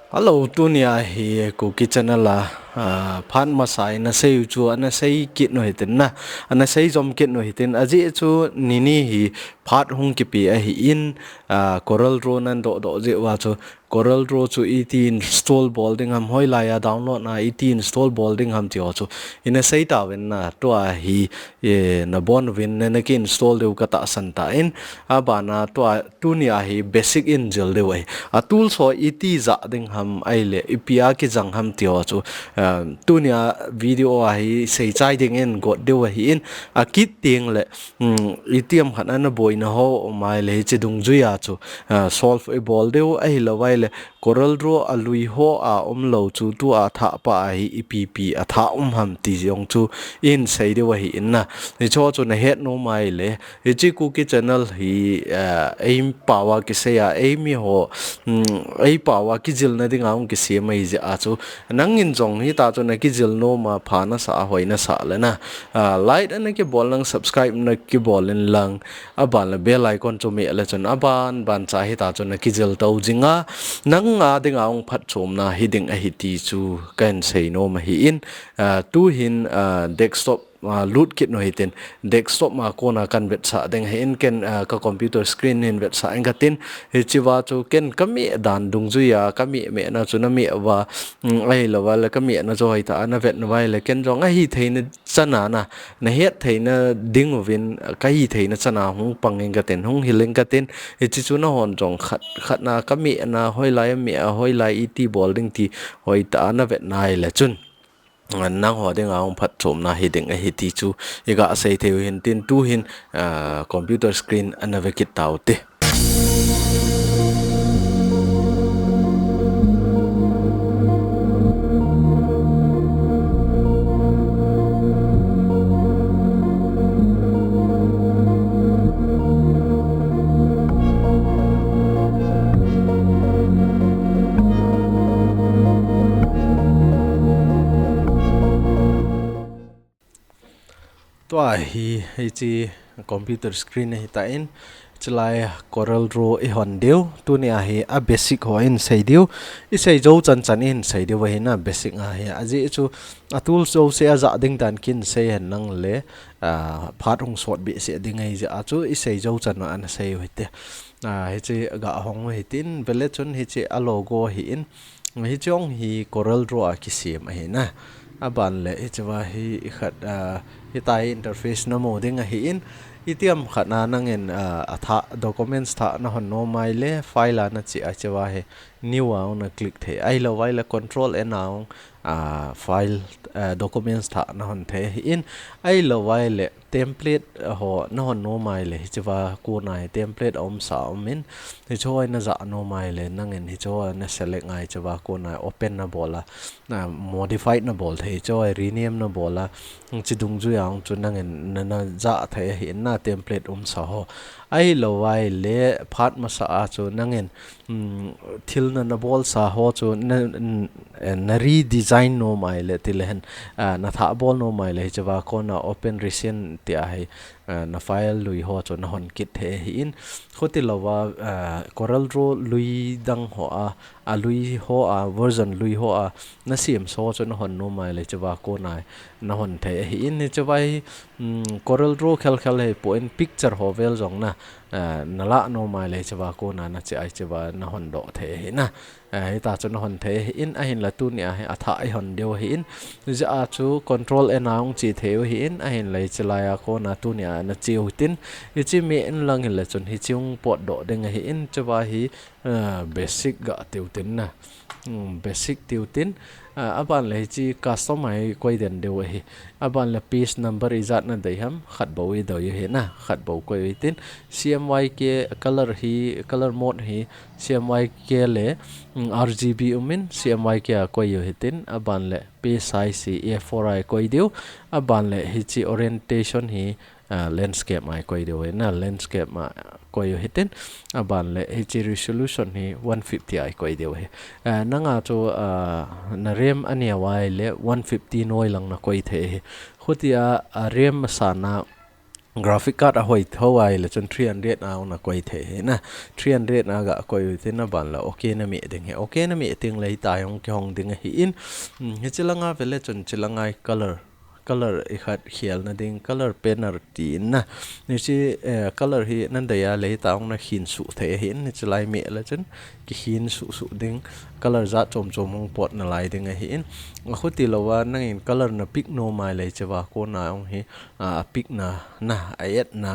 Hello, tunia hi KUKI channel la phan masai na sei chu ana sei kit no hitin na ana sei zom kit no hitin aji chu nini hi phat hung ki pi a hi in coral draw nan do je wa chu coral draw chu et install bolding ham hoi la ya download na et install bolding ham ti chu in a sei ta wen na to a hi na bon win na ki install de ka ta san ta in abana to tunia hi basic in jel de wai a tool so et za ding ham ai le ipia ki jang ham tio chu tunia video a hi sei chai ding in got de wa hi in a kit ting le itiam khan an boy na ho mai le che dung ju ya chu solve a ball de ai lo wai le coral draw a lui ho a lo chu tu a tha pa hi ipp a tha ham ti jong chu in sei de wa hi in na ni cho chu na het no mai le chi KUKI channel hi aim pawa ki se ya aim ho ai pawa ki jil na ding aung ki se mai je a chu nang in jong hi ta chu na ki jil no ma pha na sa hoi na sa le na like an ki bol lang subscribe na ki bol in lang aban la bell icon chu me le chun aban ban cha hi ta chu na ki jil to jinga nang nga ding aung phat chom na hi ding a hi ti chu kan sei no ma hi in tu hin desktop loot kit no hitin desktop ma kona kan vet sa deng hin ken ka computer screen hin vet sa engatin hi chiwa chu ken kami dan dung zu ya kami me na chu na me wa ai lo wa la kami na zo hai ta na vet na wai la ken jong a hi thein chana na het thein ding win ka hi thein chana hung pang engatin hung hileng katin hi chi chu na hon jong khat na kami na hoi lai me hoi lai it bolding ti hoi ta na vet nai la chun nang ho ding aung phat chom na hi ding a hi ti chu iga sei theu hin tin tu hin computer screen anavekit taute to hi chi computer screen hi ta in chlai coral draw i hon deu tu ni a hi a basic ho in sei deu i sei jo chan chan in sei deu hi na basic a hi aji chu a tool so se a za ding dan kin sei hen nang le phat hong sot bi se ding ai ja chu i sei jo chan an sei hi te hi chi ga hong hi tin vele chun hi chi a logo hi in hi chong hi coral draw a ki sim a hi na aban le hi chawa hi khat hi tai interface na mo ding a hi in itiam khana nangin atha documents tha na hon no mai le file na chi a chawa he new a na click the ai lo wai la control and now file documents tha na hon the in ai lo wai le template ho na hon no mai le chawa ko nai template om sa min hi choi na za no mai le nangin hi choi na select ngai chawa ko nai open na bola na modified na bol the choi rename na bola chi dung ju yang chu nangin na za the hi na template sa ho ai lo wai le phat ma sa a chu nangin thil na bol sa ho chu na redesign no mai le tilen na tha bol no mai le chawa ko na open recent ti a hai na file lui ho chu na hon kit the hi in khoti lawa coral draw lui dang ho a lui ho a version lui ho a na sim so chu na hon no mai le chawa ko nai na hon the hi in chawa coral draw khel khel he point picture ho vel jong na nala no mai le chawa ko na na chai chawa na hon do the hi na hi ta chu na hon the hi in a hin la tu ni a atha ai hon deu hi in ja chu control and aung chi theu hi in a hin le chala ya ko na tu ni a na chiu tin hi chi me in lang hin la chun hi chung pot do deng hi in chawa hi basic ga teu tin na basic teu tin aban le chi custom ai koi den deu hi aban le piece number izat na dei ham khat bo i do hi na khat bo koi tin cmy ke color mode hi cmy ke le rgb umin cmy ke koi hi tin aban le piece size a4 ai koi deu aban le hi chi orientation hi landscape mai koi deu na landscape ma koi hi tin aban le hi chi resolution hi 150 ai koi deu hi nanga chu na rem ania wai le 150 noi lang na koi the hi khutia rem sana graphic card a hoi thawai le chun 300 au na koi the na 300 na ga koi tin na ban la okay na mi ding he okay na mi ting le ta yong ki hong ding hi in he chilanga vele chun chilangai color i khat khial na ding color penner ti na ni chi color hi nan da ya le ta ong na hin su the hin ni chilai mi la chun ki hin su ding color za chom hong pot na lai ding hi in khuti lowa nang in color na pick no mai le chewa ko na ong hi pick na ayat na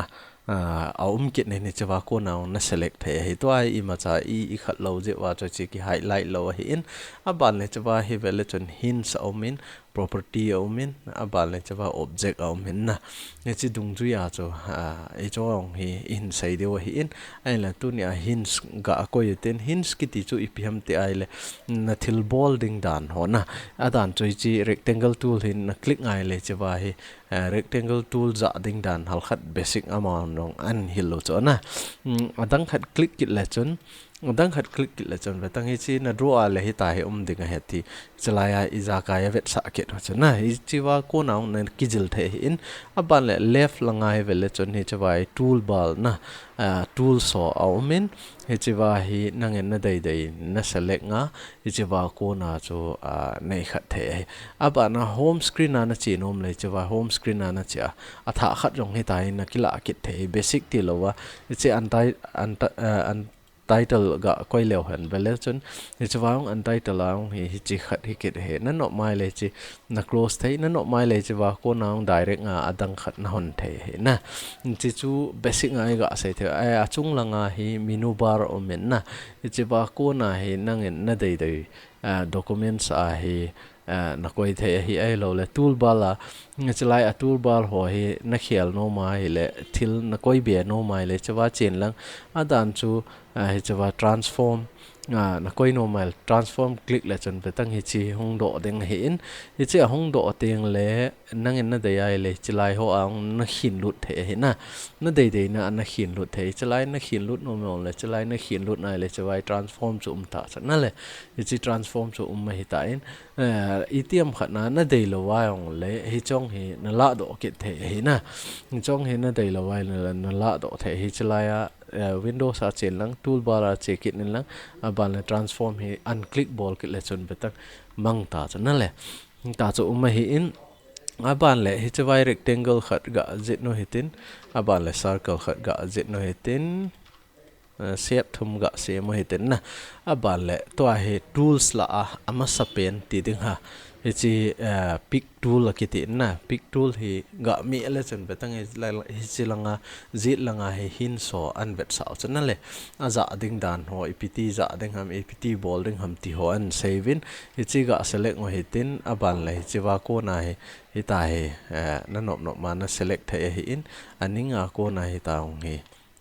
kit ne ni chewa ko na na select phe hi to ai ma cha i khat lo je wa cho chi ki highlight lo hi in aban le chewa hi vele chun hin sa omin property omin aban le chewa object omin na ne chi dung ju ya cho e cho ong hi in sai de hi in ai la tu ni a hints ga ko yuten hints ki ti chu ipm te ai le na thil bolding dan ho na adan choi chi rectangle tool hin na click ngai le chewa hi rectangle tool za ding dan hal khat basic amount nong an hilo cho na adang khat click kit la chun dang khat click kit la chon betang hi chi na draw a le hi ta he ding a heti chalaya iza ka ya vet sa ke no chana hi chi wa ko na na kijil the in aban le left langai vele chon hi chawai toolbar na tool so aumin hi chi wa hi nangen na dai na select nga hi chi wa ko na cho nei khat the abana home screen na chi nom le chi wa home screen na cha atha khat jong hi tai na kila kit the basic ti lo wa hi chi an title ga koi leo han vele chun hi chawang an title ang hi chi khat hi kit he na no mai le chi na close thai na no mai le chi wa ko naung direct nga adang khat na hon the he na chi chu basic ngai ga sai the ai achung langa hi menu bar omen na hi chi wa ko na hi nangin na dei documents a hi na koi the hi ai lo le toolbar la chlai a toolbar ho hi na khial no mai le thil na koi be no mai le chawa chen lang adan chu hi chawa transform na koi normal transform click la chon betang hi chi hong do ding hi in hi chi hong do teng le nangin na dei ai le chlai ho ang na khin lut the hi na dei na na khin lut the chlai na khin lut no mo le chlai na khin lut nai le chawai transform chu ta na le hi chi transform chu ma hi ta in itiam khat na dei lo wa ong le hi chong hi na la do ke the hi na chong hi na dei lo wa na la do the hi chlai windows a chen lang toolbar a che kit nin lang aban le transform hi unclick ball kit le chon betak mang ta chana le ta chu hi in aban le hi chawai rectangle khat ga zit no hitin aban le circle khat ga zit no hitin shape thum ga se mo hitin na aban le to he tools la ama sapen ti ding ha hi chi pick tool akiti na pick tool hi ga mi le chen betang hi chi langa zit langa he hin so an vet sao chana le aza ding dan ho ipt za ding ham ipt bolding ham ti ho an saving hi chi ga select ngo hitin aban le hi chi wa ko na hi ta he na nop ma na select the hi in aninga ko na hi ta ong hi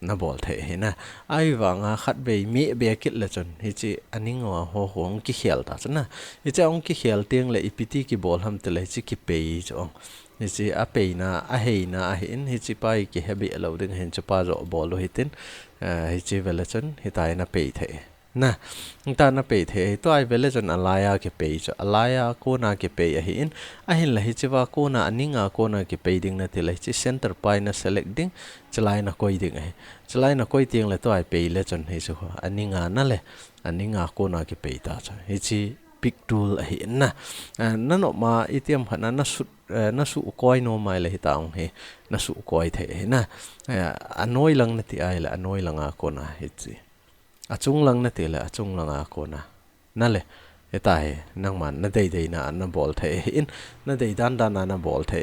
na bol the hi na ai wanga khat be mi be kit le chon hi chi aning wa ho hong ki khial ta chana hi cha ong ki khial teng le ipt ki bol ham te le chi ki pe chong hi chi a pe na a hei na a hin hi chi pai ki hebi lo ding hen cha pa ro bol lo hitin hi chi vele chon hi tai na pe the na ta na pe the to ai vele chon alaya ke pe cho alaya ko na ke pe a hin la hi chi wa ko na aninga ko na ke pe ding na te le chi center pai na select ding chlai na koi ding ai chlai na koi tiang le to ai pe le chon hi chu aninga na le aninga ko na ke pe ta cha hi chi pick tool hi na na no ma itiam phana na su koi no mai le hi ta ong he na su koi the na anoi lang na ti ai la anoi langa ko na hi chi achung lang na te la achung langa ko na le eta he nang man na dei na na bol the in na dei dan na bol the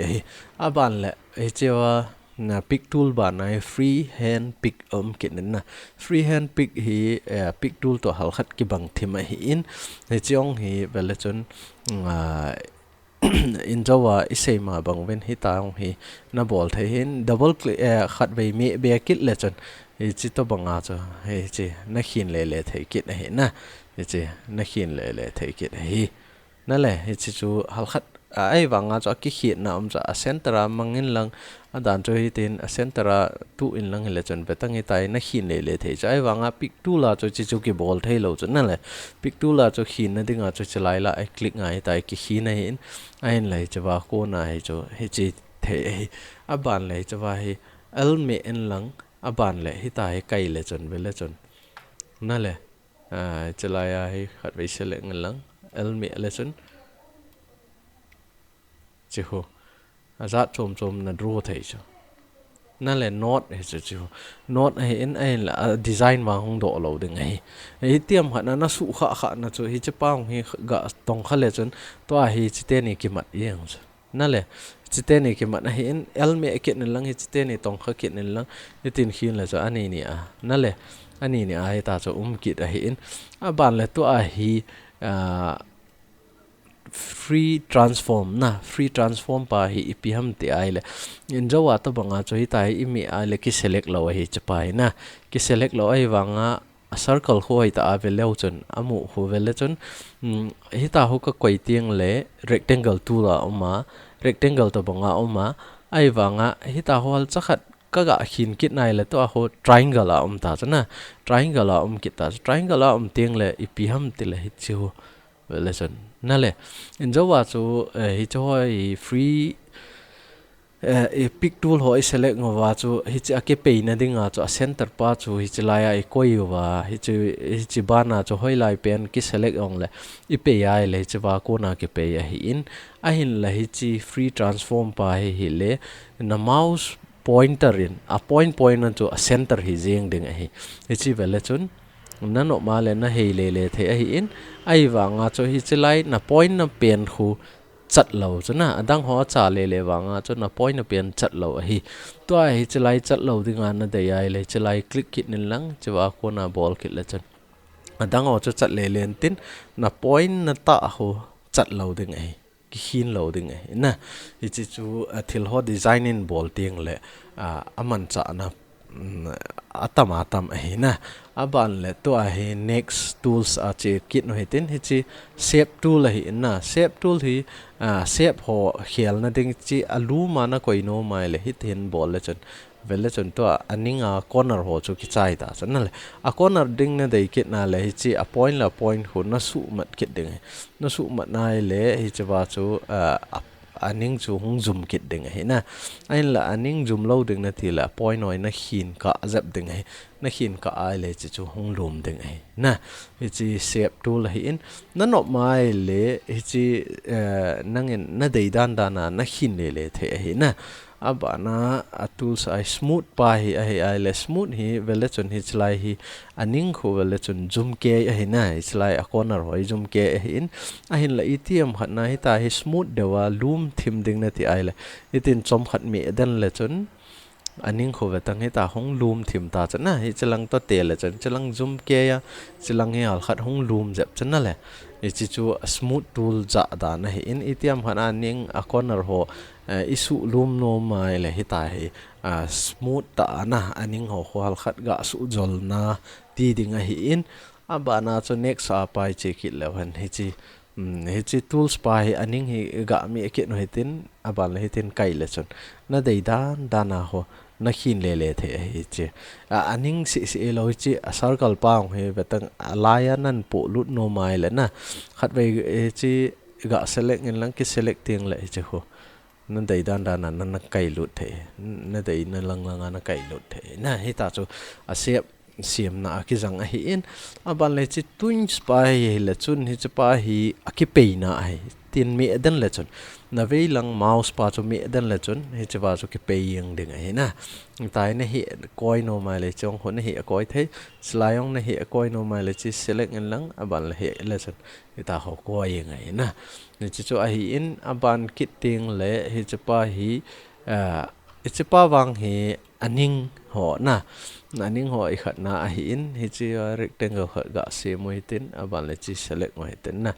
aban le he chewa na pick tool ba na free hand pick kit na free hand pick hi pick tool to hal khat ki bang thima hi in he chong hi vele chon in jawa isei ma bang ven hi taung hi na bol the hin double click khat be me be kit le chon hi chi to banga cho he chi na khin le thei kit he na hi chi na khin le thei kit hi na le hi chi chu hal khat ai wanga cho ki khit na cha centera mangin lang adan cho hi tin centera tu in lang le chon betang hi tai na khin le thei cha ai wanga pick tu la cho chi chu ki bol thei lo chon na le pick tu la cho khin na dinga cho chalai la ai click ngai tai ki khin na hin ai lai chawa ko na hi cho hi chi the aban lai chawa hi elme en lang aban le hi ta hi kai le chon vele chon na le chalaya hi khat vai select ngal lang elme le chon chi ho azat chom chom na draw thei choนั่นแหละโน้ตเฮ้ยจู่ๆโน้ตเฮ้ยไอ้ละดีไซน์มาห้องโดเราดึงไงเฮ้ยเตรียมขนาดนั้นสุขะขะนะจู่เฮ้ยจะป้าเฮ้ยกะตรงขั้นเลยจนตัวเฮ้ยจิตเตนี่กิมัดเองจ้ะนั่นแหละจิตเตนี่กิมัดเฮ้ยเอลเมเกิดนั่นลังเฮ้ยจิตเตนี่ตรงขั้นเกิดนั่นลังเฮ้ยตินขี้เลยจ้ะอันนี้นี่นั่นแหละอันนี้นี่เฮ้ยตาจู่กิดเฮ้ยบ้านเลยตัวเฮ้ยfree transform na free transform pa hi ipiham te ai le in jawa to banga cho hi tai imi ai le ki select lo hi chapai na ki select lo ai wanga a circle ho hi ta ave leu chon amu ho vele chon hi ta ho ka koi tiang le rectangle tu la oma rectangle to banga oma ai wanga hi ta hol chakhat ka ga hin kit nai le to ho triangle a ta chana triangle a kit ta triangle a tiang le ipiham te le hi chu vele chonนั่นแหละอินเจ้าว่าจูฮิจอยฟรีพิกทูลหอยเซเล็กงว่าจูฮิจอาเก็บไปนั่นดิ้งอ่ะจูเซนเตอร์ป้าจูฮิจไลไอ้ก้อยว่าฮิจบ้านอ่ะจูหอยไลเป็นกิเซเล็กองเลยอีเปียเลยฮิจว่ากูน่าเก็บไปหินหินเลยฮิจฟรีทรานส์ฟอร์มไปหิเลยน้ำเมาส์พอยต์เตอร์อินpoint นั่นจูเซนเตอร์ฮิจยังดิ้งฮิจเวลจุนนั่นออกมาเลยนะเฮเลเทอหินไอ้ว่างอาจจะฮิจไลน่ะ point น่ะเปลี่ยนคูจัดเหล่าจ้ะนะดังหัวจ่าเลว่างอาจจะน่ะ point น่ะเปลี่ยนจัดเหล่าหิตัวฮิจไลจัดเหล่าที่งานนั่นเดียเลยฮิจไลคลิกคิดนิดลังจะว่าคนน่ะบอลคิดละจันดังหัวจะจัดเลนตินน่ะ point น่ะตาหูจัดเหล่าดึงไงกินเหล่าดึงไงนะฮิจิจูทิลหัวดีไซน์นินบอลเตียงเลยมันจะนะatam na aban le to next tools che kit no hitin hi shape tool hi na shape tool hi shape ho khel na ding chi alu mana koi no mai le hit hin bol le chon vele chon to aning corner ho chu ki chai ta chon na le a corner ding na dei kit na le hi chi a point ho na su mat kit ding na su mat nai le hi chawa chu aning chu hung zoom kit ding he na ain la aning zoom lo ding na ti la point noi na hin ka zap ding he na hin ka ai le chu hung lum ding he na hi chi shape tool hi in na no mai le hi chi nang na dei dan dana na hin le the he na abana tools ai smooth pa hi ai le smooth hi vele chon hi chlai hi aning kho vele chon zoom ke hi na chlai a corner hoi zoom ke hi in ahin la etm khat na hi ta hi smooth dewa loom thim ding na ti ai le itin chom khat mi dan le chon aning kho ve tang hi ta hong loom thim ta chana hi chalang to te le chon chalang zoom ke ya chalang hi al khat hong loom jep chana le chi chu smooth tool ja da na hi in etm khat aning a corner ho isu lum no mai le hitai hi smooth ta na aning ho khwal khat ga su jol na ti ding a hi in abana cho next pai che kit le han hi chi tools pai aning hi ga mi ke no hitin aban le hitin kai le chon na dei dana ho na khin le the hi chi aning si lo chi a circle paung he betang alaya nan po lut no mai le na khat ve chi ga select ngin lang ki select ting le chi hoนั่นได้ด้านนั้นนักไก่หลุดเถนั่นได้นั่นลังนักไก่หลุดเถน่ะให้ตาจูเสียมน่ะกิจังไอ้อินบันเลยจิตุนสปายเลยจุนฮิจปาฮีกิเปย์น่ะไอ้ตีนมีดันเลยจุนน่ะเวลังเมาส์ปาจูมีดันเลยจุนฮิจปาจูกิเปย์ยังดึงไอ้น่ะตายเนี่ยเหตุก้อยโนมาเลยจงคนเนี่ยเหตุก้อยเทสลายองเนี่ยเหตุก้อยโนมาเลยจิเซเล็กเงินลังบันเลยเหตุเลยจุนให้ตาเขาก้อยยังไงน่ะนี่จะช่วยอินบันคิดติงเลยฮิจปาฮีฮิจปาวังฮีอันนิงหัวน่ะอันนิงหัวอีกขัดน่ะอินฮิจิเร็กเต็งก็กะเสียมวยตินบันเลยจิเซเล็กมวยตินน่ะ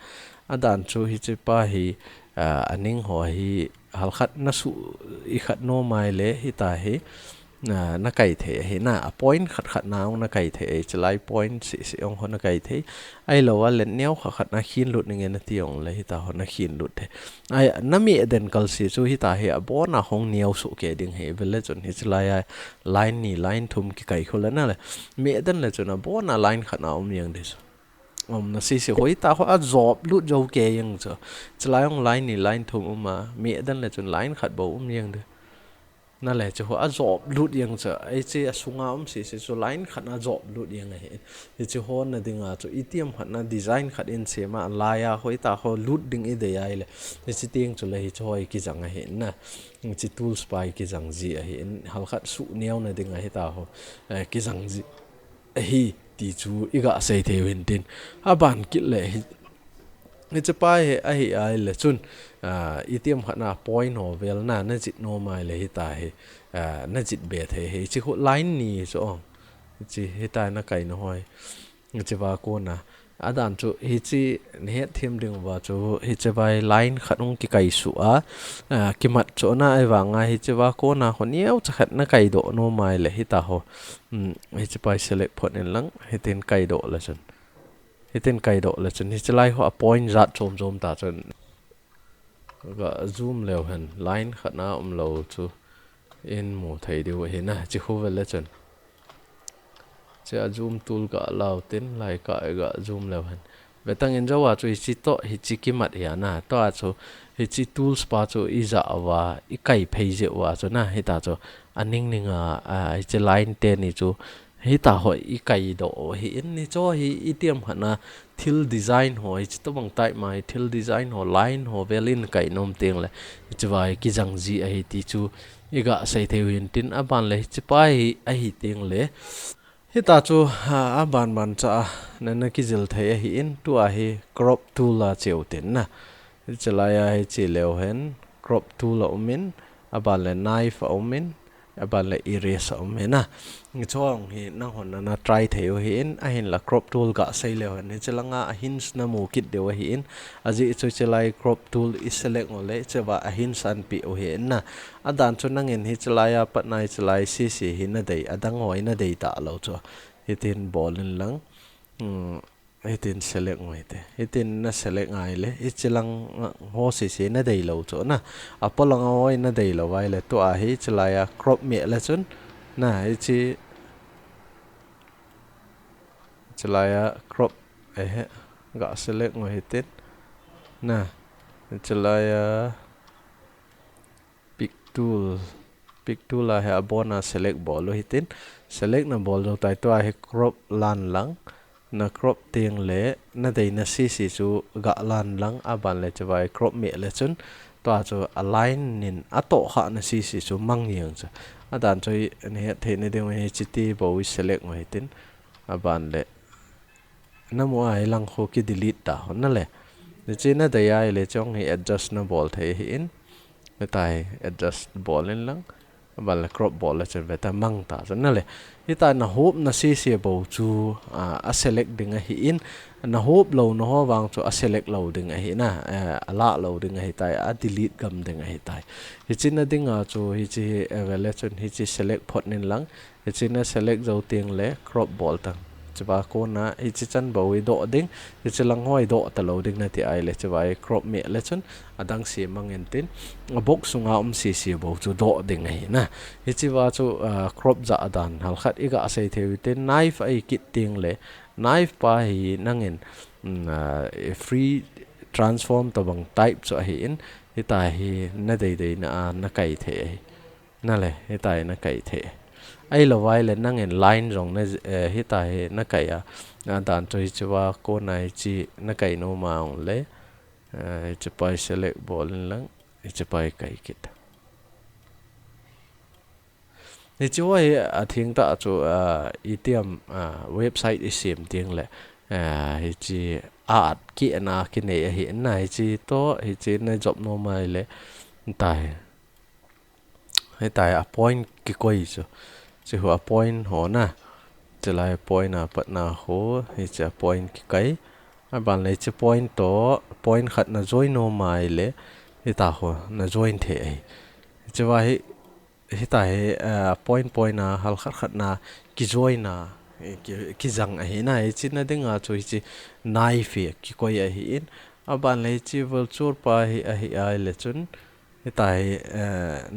ด่านชูฮิจปาฮีอันนิงหัวฮีฮัลขัดน่ะสุอีกขัดโนมาเลยฮิตาฮีนักไก่เถะน่ะ point ขัดน้ำนักไก่เถะจะไล่ point สิองคนนักไก่เถะไอ้เราว่าเล่นเนี้ยขัดนักขีนหลุดยังไงนั่นที่องเลยฮิตาคนนักขีนหลุดเถะไอ้น้ำมีเดินกัลสิจูฮิตาเหะบ่อน่ะห้องเนี้ยสุกเกดิงเหะเวลจนฮิตไล่ไลน์นี่ไลน์ทุ่มกี่ไก่คนละนั่นแหละมีเดินเลยจนบ่อน่ะไลน์ขัดน้ำยังดิน่ะสิหอยตาเขาจอบลุดโจเกยังจะไล่องไลน์นี่ไลน์ทุ่มมามีเดินเลยจนไลน์ขัดบ่ยังดิ นั่นแหละจะหัวจอบลุดยังจะไอ้เจ้าสุงามสิจะไลน์ขัดน่าจอบลุดยังไงไอ้เจ้าหัวนั่นดิ่งอ่ะจะอีเทียมขัดน่าดีไซน์ขัดอินเสียมาลายอ่ะหัวตาหัวลุดดิ่งไอ้เดียเลยไอ้เจ้าเตียงจะเลยจะหัวกิจังไงเห็นนะไอ้เจ้า tools ไปกิจังจีเห็นฮัลขัดสุเนียวนั่นดิ่งไอ้ตาหัวกิจังจีไอ้ที่จูอีกอ่ะใส่เทวินตินอ่ะบ้านกิเลยนี่จะไปไอ้เลยจุนอีเทียมขัดน่ะ point หัวเวลน่ะนั่นจิตโนมาเลยที่ตานั่นจิตเบียดเฮ้ยจิโคไลน์นี่จ้องจิเฮตายนักไก่น้อยจิว่ากูนะอาจารย์จูเฮจิเนี่ยทีมดึงว่าจูเฮจิไปไลน์ขัดงกิไก่สัวกิมัดจูน่าไอ้ว่างไงเฮจิว่ากูนะคนนี้เอาจะขัดนักไก่โดโนมาเลยที่ตาหัวเฮจิไป select พอนี่หลังเฮตินไก่โดละจนเฮตินไก่โดละจนเฮจิไล่หัว point จัดโจมตาจนก็ zoom เร็วเห็นไลน์ขัดน้าเราจูเอ็นหมูไทยเดียวเห็นนะจิโคเวลจนจะ zoom tool ก็เราเต้นไล่ก็ zoom แล้วเห็นเวตั้งเงินจะว่าจะฮิจิโตฮิจิกิมัดเหียนะตัวจะฮิจิ tools ป่าจะอีจะว่าอีไก่เพย์จะว่าจะนะฮิตาจะอันนิ่งฮิจิ line เต้นนี่จะฮิตาหัวอีไก่โดเห็นนี่จะฮิอีเทียมหันนะทิลดีไซน์หัวฮิจิตัวบางไต่มาทิลดีไซน์หัว line หัวเวลินไก่นมเตียงเลยฮิจิว่ากิจังจีไอที่จูอีกอะใส่เทวินตินอับานเลยจะไปไอหิติงเลยฮิตาจูอับานจ้านั่นนักกิจลเทียหินตัวไอ crop tool ละเจียวตินนะจะไล่ไอจีเลวเห็น crop tool ละมินอับานเลย knife มินอับานเลย erase มินนะช่วงหินนั่งหนนั่น try เทียวหินไอหินละ crop tool ก็ใส่เลวเห็นจะลังหินส์น้ำมูกิดเดียวหินอาจจะจะไล่ crop tool อิสเล็กงเลยจะว่าหินสันปีเห็นนะอาดานชนนั่งเห็นฮิจไลอาปัตนายจะไลซีหินนั่นเดียอาดังหอยนั่นเดียตาเราจ้ะฮิตินบอลนั่นหลังฮิตินเซเล็กงอยเตฮิตินน่ะเซเล็กไงเลยฮิจลังหัวซีนั่นเดียเราจ้ะนะอาปลังหอยนั่นเดียเราไว้เลยตัวฮิจไลอาครบเมียเลยจนนะฮิจไลอาครบก็เซเล็กงอยฮิตินนะฮิจไลอาpick tool lah he abona select ball lo hitin select na ball lo tai to he crop lan lang na crop tiang le na dei na si chu ga lan lang aban le chawai crop me le chun to chu align nin ato kha na si chu mang yang cha adan choi ne the ne de he chiti bo select ngo hitin aban le na mo ai lang kho ki delete ta hon na le che na dei ai le chong he adjust na ball the hi in tai adjust ball in lang bal crop ball la chen beta mang ta na le ita na hope na si bo chu a select ding a hi in na hope lo no ho wang chu a select lo ding a hi na ala lo ding a hi tai a delete gam ding a hi tai hi chin na ding a chu hi chi vele chen hi chi select phot nin lang hi chin na select zo tiang le crop ball tang chaba ko na hi chi chan bo wi do ding hi chi lang hoi do ta lo ding na ti ai le chaba crop me le chen adang si mangen tin box sunga si bo chu do ding ai na hi chi wa chu crop za adan hal khat iga sei thewi tin knife ai kit ting le knife pa hi nangin free transform to bang type chu hi in hi ta hi na dei na kai the na le hi ta na kai the ai lo vai le nangin line rong na hi ta hi na kai dan choi chu wa ko nai chi na kai no ma leจะไป select ball นั่งจะไปไกลกิดนี่จะว่าทิ้งตาจูอีเทียมเว็บไซต์อีเสียมทิ้งเลยจีอาร์ตกินนากินเนี่ยเห็นไหนจีโตจีในจบโนมาเลยตายให้ตาย appoint กี่ก้อยจะหัว appoint หัวนะจะไล่ appoint นะปัดนาหัวให้จะ appoint กี่ไกบันเลยจะ point โต point ขัดน่ะ join โนมาเลยที่ตาหัวน่ะ join เทจะว่าให้ตายpoint นะฮัลขัดน่ะกี่ join นะกี่จังไอ้น่ะไอ้จีน่ะดึงอ่ะช่วยจี knife กี่ก้อยไอ้หินบันเลยจี virtual ไปไอ้เลยจนให้ตาย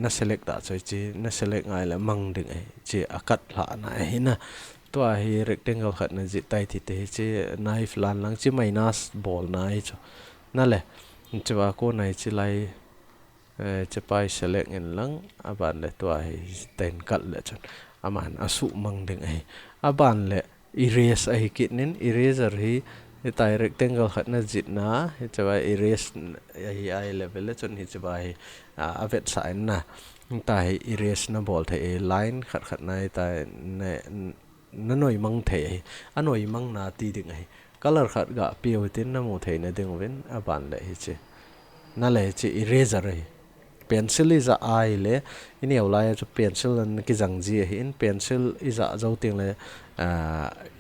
น่ะ select ตาช่วยจีน่ะ select ไงเลยมั่งดึงไอ้จีอากัดละน่ะไอ้น่ะตัวไอ้ rectangle ขัดนั่นจิตใจที่เตะจี knife ลันลังจี minus ball นั่นไอ้จ้ะนั่นแหละจะว่าก็ไหนจีไล จะไป select เงินลังอาบันเลยตัวให้เต็นกัดเลยจนอามันอาสุมังดึงไอ้อาบันเลย erase ไอ้กินนิน eraser ให้ตาย rectangle ขัดน่าจิตนะจะไป erase ไอ้ level เลยจนจะไปอาเวทสายนะตาย erase นะบอลเทไอ้ line ขัดในตายนั่นหน่อยมังเทอันหน่อยมังนาตีดึงไอ้ color ขัดกะเปียวตินน้ำมูเทนดึงเว้นอาบันเลยเจนั่นเลยจะ eraser เลย pencil is a eye le ini awlai chu pencil an ki jangji hin pencil is a zo ting le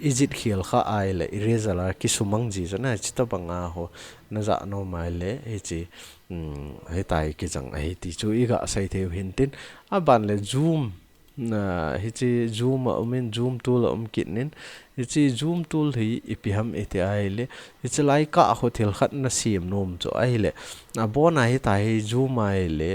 is it khial kha eye le eraser la ki sumang ji na chita banga ho na za no mai le he chi he tai ki jang ai ti chu i ga sai theu hin tin a ban le zoom na he chi zoom zoom tool kinin he chi zoom tool hi ipiham ete ai le he chi lai ka ho thil khat na sim nom chu ai le na bona hi tai zoom ai le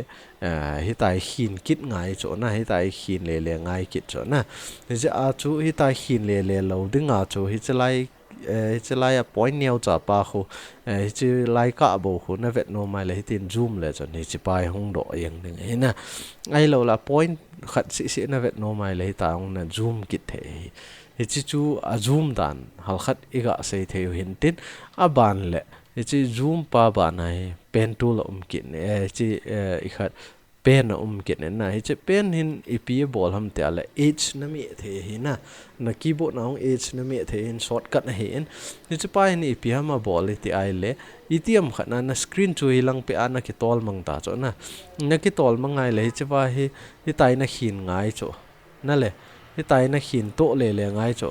hi tai hin kit ngai chu na hi tai hin le ngai kit chu na he chi a chu hi tai hin le lo ding a chu hi chi lai a point neo cha pa khu hi chi lai ka bo khu na vet no mai le hi tin zoom le chu ni chi pai hong do yang ding hi na ai lo la point khat si na vet no mai le hi ta ong na zoom kit the hi chi chu a zoom dan hal khat iga sei theu hin tin a ban le hi chi zoom pa ba nai pen tool kit ne chi i khat pen kit ne na hi chi pen hin ipi bol ham te ala h na mi the hi na keyboard na ong h na mi the hin shortcut na hin hi chi pa hin ipi ham bol ti ai le itiam khana na screen chu hilang pe ana ki tol mang ta cho na ki tol mangai le hi chi pa hi tai na hin ngai cho na le hi tai na hin to le ngai cho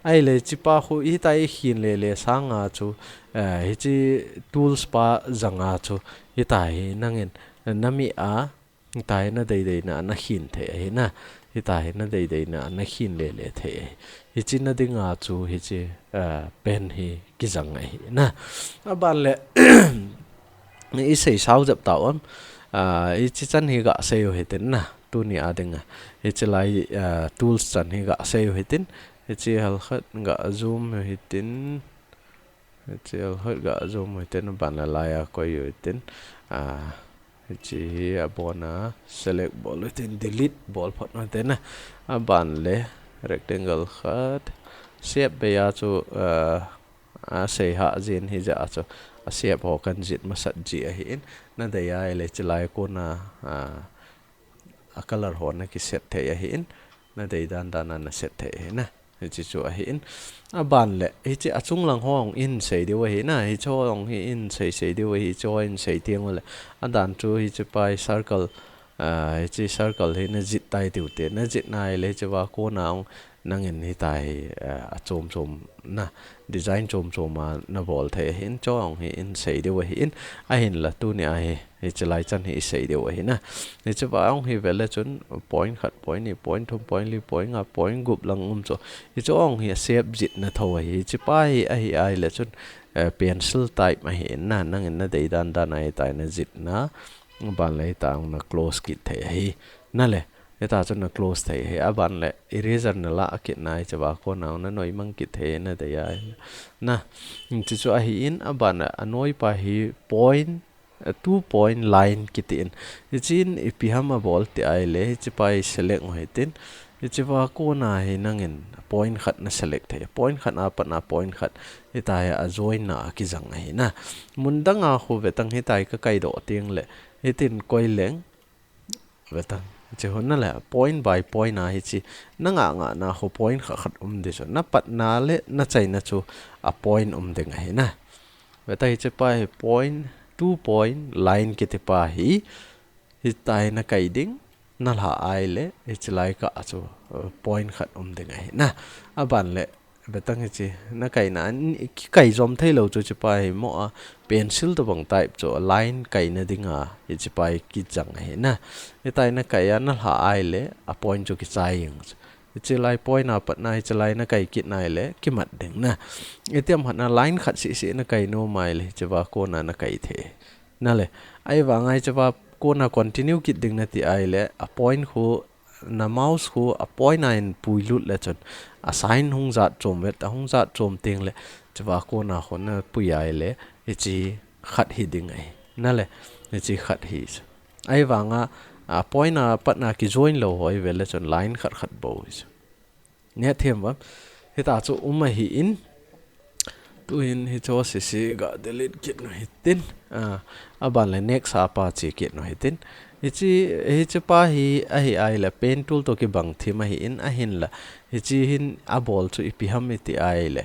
ai le chi pa khu hi tai hin le sanga chu hi chi tools pa zanga chu hi tai nangin nami a tai na dei na na hin the hi na hi tai na dei na hin le the hi chi na dinga chu hi chi pen hi ki zang ai na ban le i sei sau jap tao am i chi chan hi ga sei ho hetin na tu ni adinga hi chi lai tools chan hi ga sei ho hetin hi chi hal khat ga zoom hetin hi chi hal khat ga zoom hetin ban la lai a ko yo hetin hi chi abona select ball hetin delete ball phot no hetin na ban le rectangle khat shape be ya chu sei ha jin hi ja chu a shape ho kan jit ma sat ji a hin na de ya le chlai ko na a color ho na ki set the ya hin na de dan na set the na chi chu a hin a ban le hi chi a chung lang hong in sei de wa hi na hi chong hi in sei de wa hi join sei tiang wa le a dan chu hi chi pai circle hi chi circle hi na jit tai tu te na jit nai le chi wa ko na nangin hi tai a chom na design chom ma na bol the hin chong hi in sei de wa hi in a hin la tu ni a hi chlai chan hi sei de wa hi na ni cha ba ong hi vele chun point khat point ni point thum point li point nga point gup lang cho hi chong hi shape jit na tho hi chi pa hi a hi ai le chun pencil type ma hi na nangin na dei dan ai tai na jit na ban le ta na close kit the hi na le ta chun na close thei he aban le eraser na la kit nai chawa ko naw na noi mang kit the na de ya na chi chu a hi in aban anoi pa hi point 2 point line kitin chin ipiham a bol ti ai le chi pai select ho hetin chi wa ko na hi nangin point khat na select the point khat na pa na point khat hi ta ya join na ki jang hi na mundanga khu vetang hi tai ka kai do ting le hitin koi leng vetang chi hon na la point by point na hi chi na nga na ho point khat de so na pat na le na chai na chu a point de nga hi na veta hi chi pa point 2 point line ki te pa hi tai na kai ding na la ai le hi chi lai ka chu point khat de nga hi na aban le betang hi chi na kai na ki kai zom thei lo chu chi pa hi mo a pencil to bang type cho line kai na dinga hi chi pai ki chang hi na hi tai na kai na la ai le a point chu ki chai ing chi lai point na pat na chi lai na kai kit nai le ki mat ding na etiam hat na line khat si na kai no mai le chi wa ko na kai the na le ai wa ngai chi wa ko na continue kit ding na ti ai le a point khu na mouse khu a point na in pui lut le chon assign hung zat chom vet hung zat chom ting le chwa ko na khon na pui ai le chi khat hi ding ai na le chi khat hi ai wanga point na pat na ki join lo hoi vele chon line khat khat bo ne them wa hita chu hi in tu in hi cho si ga delete kit no hitin aban le next apa chi kit no hitin hi chi pa hi ai la pen tool to ki bang thima hi in a hin la hi chi hin a ball chu ipi ham iti ai le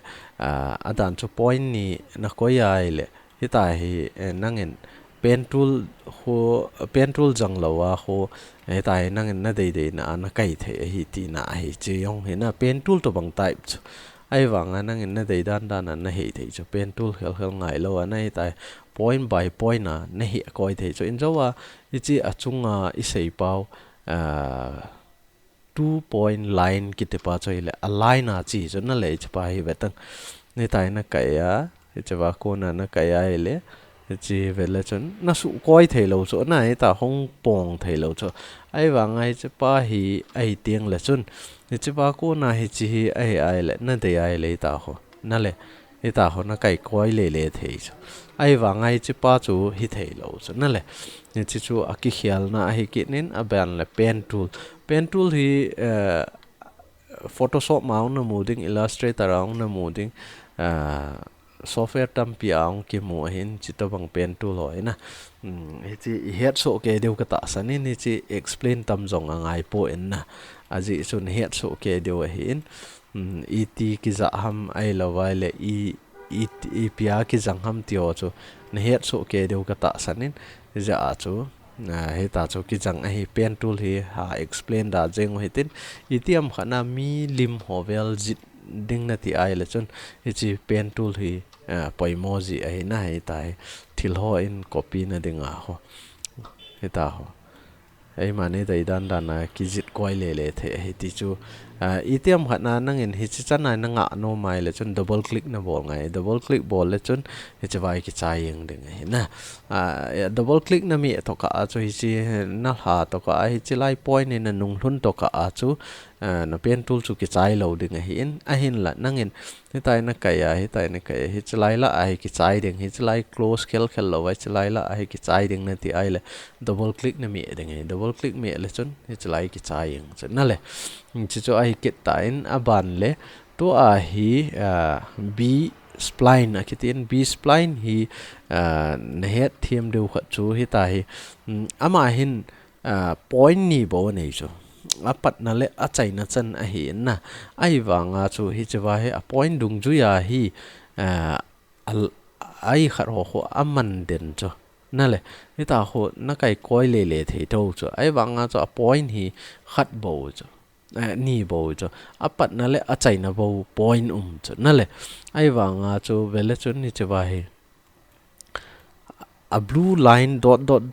adan chu point ni na ko ai le hi ta hi nangin pen tool jang lawa ho hi ta hi nangin na dei na kai the hi ti na hi chi yong hi na pen tool to bang type chu ai wanga nangin na dei dan na hi thei chu pen tool hel ngai lo na hi ta point by point na hi koi thei chu in zawa ichi achunga isei pau 2 point line kitepa choile a line a chi chu na le chpa hi betang ni tai na kaya ichwa ko na kaya ile chi vele chun na su koi thei lo chu na ta hong pong thei lo chu ai wangai chpa hi ai tiang le chun ichwa ko na hi chi hi ai le na de ai le ta ho na le ita ho na kai koi le thei chu ai wangai chpa chu hi thei lo chu na le ni chi chu aki khial na hi ki nin a ban le pen tool hi photoshop maung na moding illustrator aung na moding software tampi aung ki mo hin chito bang pen tool hoi na hi chi het so ke deu ka ta sanin ni chi explain tam jong angai po en na aji chun het so ke deu hin et ki za ham ai lawai le i pia ki jang ham tio chu ne het so ke deu ka ta sanin ja chu he ta chu ki jang hi pen tool hi ha explain da jeng hitin itiam khana mi lim hovel jit ding na ti ai le chun chi pen tool hi poimoji ai na hi tai thil ho in copy na dinga ho he ta ho ai mane dai dan na ki jit koi le the hi ti chu itiam khana nangin hi chi chana na nga no mai le chun double click na bol ngai double click bol le chun hi chawai ki chayeng ding hi na double click na mi to ka chu hi chi na ha to ka hi chi lai point ni na nung hlun to ka chu na pen tool chu ki chai lo ding hi in a hin la nangin hi tai na hi chlai la ai ki chai ding hi chlai close khel lo ai chlai la ai ki chai ding na ti ai le double click na mi ding hi double click mi le chun hi chlai ki chai ing chen na le chi chu ai kit ta in aban le to a hi b spline akitin b spline hi na het thiam deu kha chu hi ta hi ama hin point ni bo nei chu apat na le a chaina chan a hi na ai wanga chu hi chawa he a point dung ju ya hi ai khar ho aman den chu na le ni ta ho na kai koi le thei tho chu ai wanga chu a point hi khat bo chu ni bo chu apat na le a chaina bo point chu na le ai wanga chu vele chu ni chawa he a blue line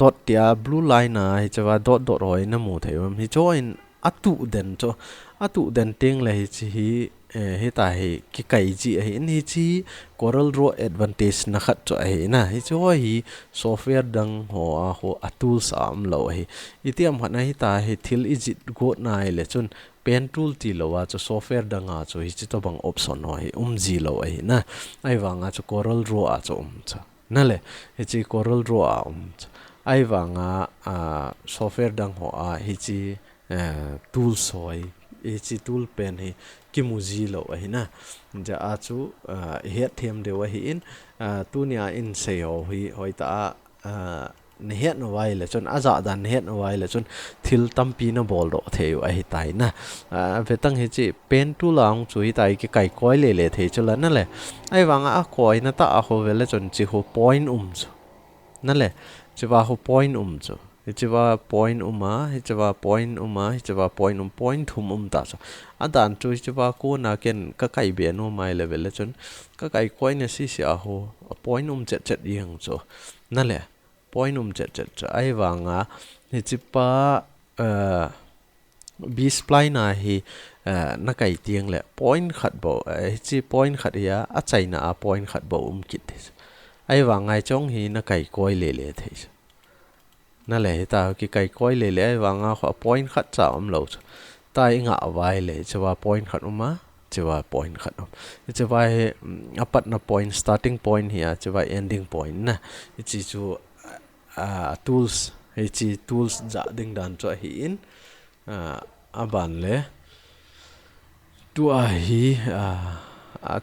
dot tia blue line na hi chawa dot roi na mu thei hi join atu den ting le hi hi ta hi ki kai ji hi ni chi coral draw advantage na khat cho hi na hi cho hi software dang ho tools am lo hi itiam hana hi ta hi thil ijit go nai le chun pen tool ti lo wa cho software dang a cho hi chi to bang option ho hi ji lo hi na ai wanga cho coral draw a cho cha na le hi chi coral draw a ai wanga software dang ho a hi chi tools hoi chi tool pen hi kimuji lo hi na ja a chu het them de wa hi in tu nia in seo hi hoi ta ne het no wai le chon aza dan het no wai le chon thil tampi na bol ro theu a hi tai na vetang hi chi pen tool ang chu hi tai ki kai koi le thei chu la na le ai wanga a koi na ta a ho vele chon chi ho point chu na le chi wa ho point chu hichiwa point point thum ta so adan chu hichiwa ko na ken ka kai be no mai level le chun ka kai koi na si a ho point chet yang cho na le point chet ai wanga hichipa b spline na hi na kai tiang le point khat bo hichi point khat ya a chaina a point khat bo kit ai wanga chong hi na kai koi le thei na le ta ki kai koi le wanga kho point khat cha lo tai nga vai le chawa point khat chawa point khat chawa apat na starting point here chawa ending point na chi chu tools hi chi tools za ding dan cho hi in aban le tua hi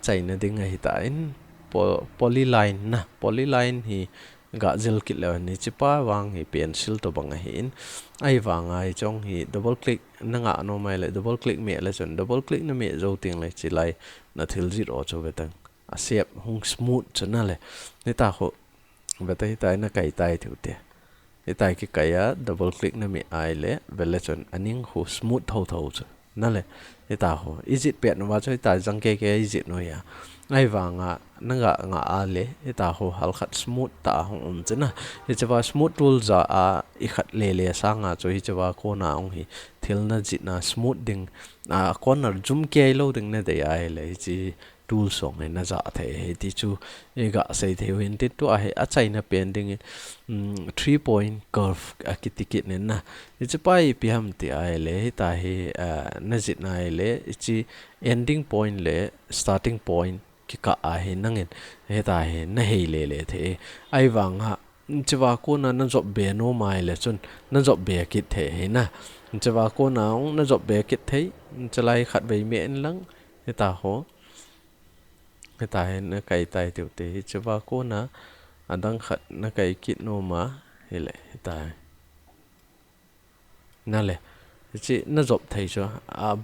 chaina ding hi ta in polyline na polyline hi ga zel kit le ni chipa wang hi pencil to bang hi in ai wang ai chong hi double click na nga no mai le double click me le chon double click na me zo ting le chi lai na thil zero cho betang a shape hung smooth chana le ni ta kho betai tai na kai tai thu te ni tai ki kai a double click na me ai le vele chon aning ho smooth tho tho chu na le ni ta kho is it pet no wa choi ta jang ke is it no ya ai wanga nanga nga ale eta ho hal khat smooth ta hong chena he chawa smooth tool za a I khat le le sanga cho hi chawa ko na ong hi thil na jit na smooth ding corner zoom ke lo ding na de ai le chi tool song na za the he ti chu e ga sei the win ti to a he a chai na pen ding 3 point curve a kitikit ne na hi chapai pi ham ti ai le ta he na jit na ai le chi ending point le starting point ki ka a he nangin he ta he na he le the ai wang ha chiwa ko na job be no mai le chun na job be kit the he na chiwa ko na na job be kit thei chalai khat be me en lang he ta ho he ta he na kai tai tu te chiwa ko na adang khat na kai kit no ma he le he ta na le chị nó dọc thấy cho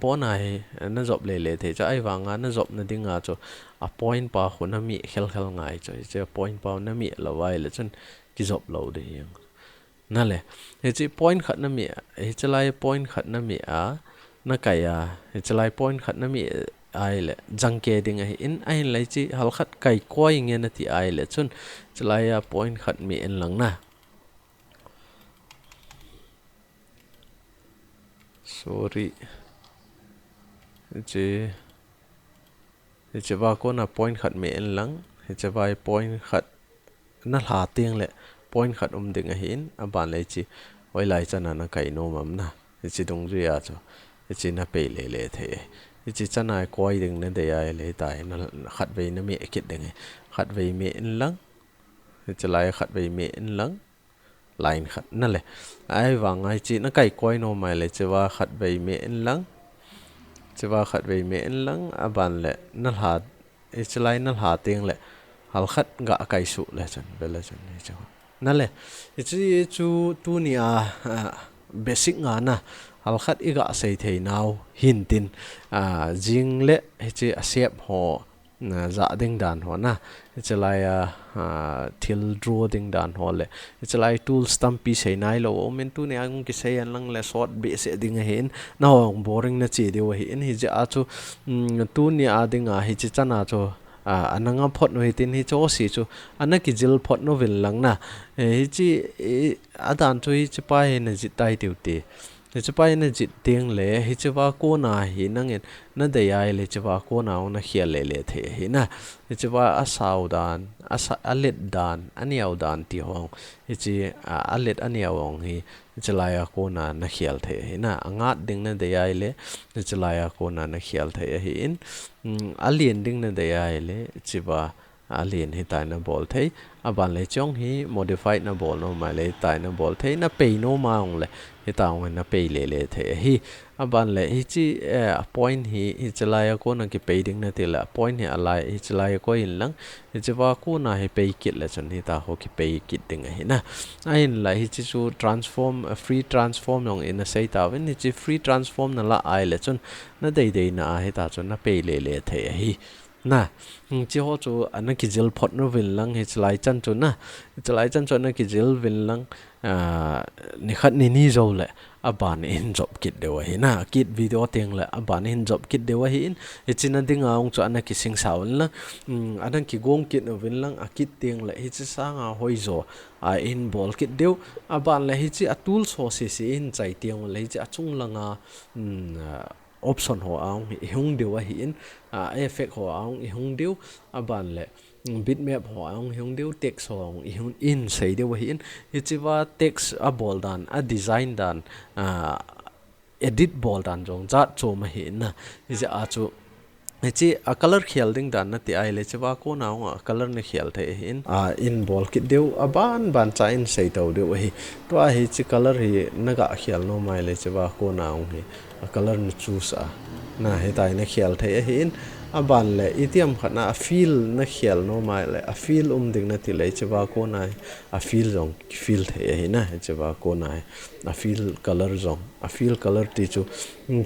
bữa này nó dọc lệ thấy cho ai vàng nó dọc nó đi ngã cho point bao khu nó mị khel khel ngài cho chứ point bao nó mị là vài là chân cái dọc lâu đấy nè lệ thì chị point khát nó mị thì chị lại point khát nó mị nó cày thì chị lại point khát nó mị ai lệ răng kê đi ngay in ai lại chị hal khát cày quay nghe nó thì ai lệ chân chị lại point khát mị in lăng nè sorry chị vào con là point khát miệng lắng chị vào point khát nó là tiếng lệ point khát đừng hình bạn lấy chị quay lại cho nó cái nôm mắm na chị đồng ý à cho chị nó bể lệ thế chị cho nó quay đừng nên để ai lấy tài nó khát về nó miệng kít đừng khát về miệng lắng chị lại khát về miệng lắng line khát nè lệ ai vàng ai chị nó cái quay nôm mày lệ chị vào khát về miệng lắng chị vào khát về miệng lắng bạn lệ nó là chị lại nó là tiếng lệ hal khát gạ cái sụ lệ chân về lệ chân này chứ nè lệ chị chú tu nia basic ngà na hal khát ý gạ xây thế nào hin tin riêng lệ chị xếp họ dạ đinh đàn họ na chị lại thil draw đinh đàn họ lệ chị lại tool stampy xây này lo mình tu nia cũng cái xây anh lăng lệ short bị sẽ đinh hiện nào boring na chỉ điều hiện thì chị chú tu nia đinh thì chị chana cho anh ngắm phật nói tin hi cho xí cho anh cái gel phật nó về lăng na hi chị đàn cho hi chị bay na chị tay tiêu tì hi chị bay na chị tiếng lệ hi chị vào cô na hi năng en na đây ai lệ chị vào cô na na khia lệ thế hi na hi chị vào sao đàn lết đàn anh yêu đàn ti hong hi chị lết anh yêu hong hi chị lại cô na khia thế hi na ngát đinh na đây ai lệ chị lại cô na khia thế hi in alien ding na de ai le chiwa alien hi tai na bol thei aban le chong hi modified na bol no mai le tai na bol thei na pe no ma ong le hi ta ong na pe le the hi aban le hi chi point hi chalaya ko na ki pe ding na te la point hi alai hi chalaya ko in lang hi chiwa ko na hi pe kit le chon hi ta ho ki pe kit ding hi na ain la hi chi chu transform free transform ong in a sei ta wen hi chi free transform na la ai le chon na dei na hi ta chon na pe le the hi na chi ho chu an ki gel phot no vin lang hi chlai chan chu na chlai chan chu na ki gel vin lang ni khat ni zo le aban in job kit dewa hi na kit video teng le aban in job kit dewa hi in china dinga ong chu an ki sing saw la an ki gong kit no vin lang a kit teng le hi chi sa nga hoi zo in ball kit deu aban le hi chi a tool so si in chai teng le chi a chung langa option ho ang hung dewa hi in effect ho ang hung deu aban le bitmap ho ang hung deu text ho ang hung in sei dewa hi in chiwa text a bol dan a design dan edit bol dan jong chat cho ma hi na is a chu chi a color khial ding dan na ti ai le chewa ko na nga color ne khial the in in ball kit deu a ban cha in sei to deu hi to a hi chi color hi naga khial no mai le chewa ko na hi a color ni choose a na he tai na khial the hi in a ban le itiam khana a feel na khial no mai le a feel ding na ti le chewa ko na a feel jong feel the hi na chewa ko na a feel color jong a feel color ti chu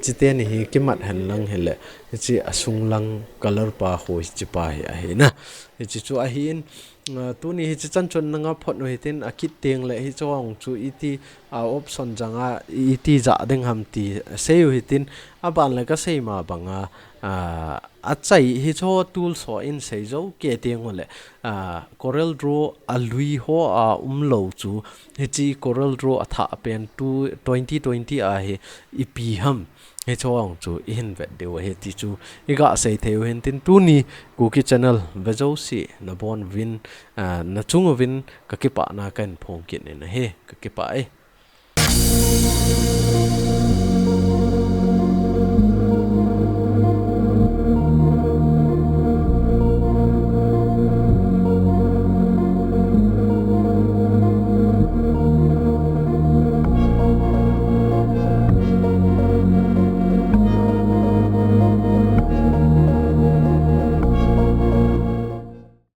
chi te ni hi kimat han lang hele chi asung lang color pa ho chi pa hi na chi chu a hi in tu ni hi chi chan chon nga phot no hitin a kit teng le hi chong chu iti a option janga iti za ding ham ti sei hitin a ban le ka sei ma banga a chai hi cho tool so in sei zo ke teng ole Corel Draw a lui ho a lo chu hi chi Corel Draw a tha pen 2020 a hi ipi ham he chong chu in vet de he ti chu iga sei theu hen tin tu ni KUKI channel vejo si na bon win na chung win ka ki pa na kan phong kin ne he ka ki pa e